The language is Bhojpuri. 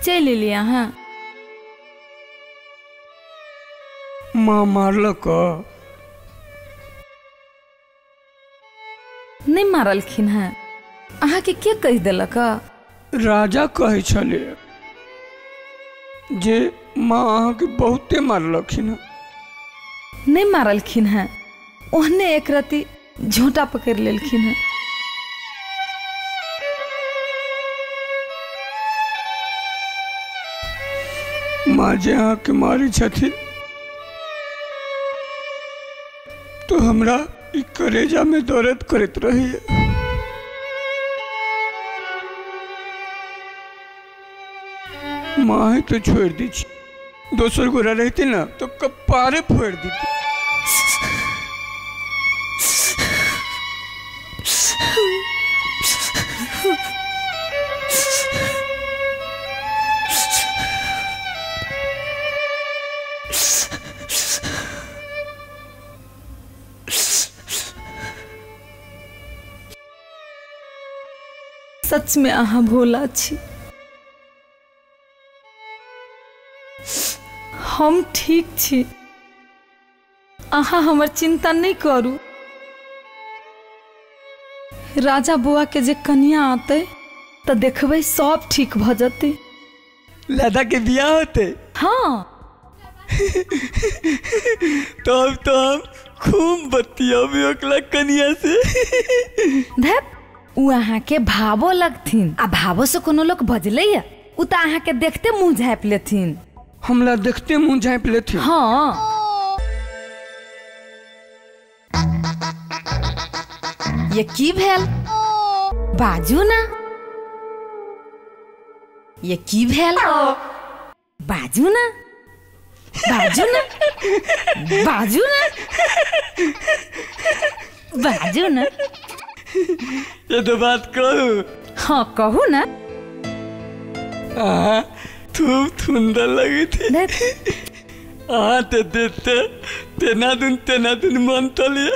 चल लिया। हाँ माँ मारलक नहीं मारलखिन है। अहाँ के क्या कह दिलक? राजा कहे छले जे माँ अहाँ के बहुते मारलखिन। नहीं मारलखिन है, ओहने एक राती झोंटा पकड़ लेलखिन है। माँ जे अहाँ के मारी छथिन तो हमरा ई करेजा में दर्द करत रही। माँ ही तो छोड़ दी, दोसर गोरा रहती ना तो कपारे फोड़ दी। सच में अहाँ भोला छी। हम ठीक छी, अहाँ हमर चिंता नहीं करू। राजा बुआ के जे कन्या आते तो देखबे सब ठीक भ जते। लादा के बियाह होते? हाँ तो हम खूब बतियाबे ओकला कन्या से। धत उ अहाँ के भावो लगथिन, आ भावो से कोनो लोग भजले या उ त अहाँ के देखते मुंह झाँप लेथिन। हमला देखते मुंह झाँप लेथिन? हाँ ये की भेल? बाजू ना, ये की भेल? बाजू ना, बाजू ना, बाजू ना, बाजू ना। ये तो बात कहू। हाँ कहू ना। खूब सुंदर लगी थी। ते देते तेना दुन मन तो लिया।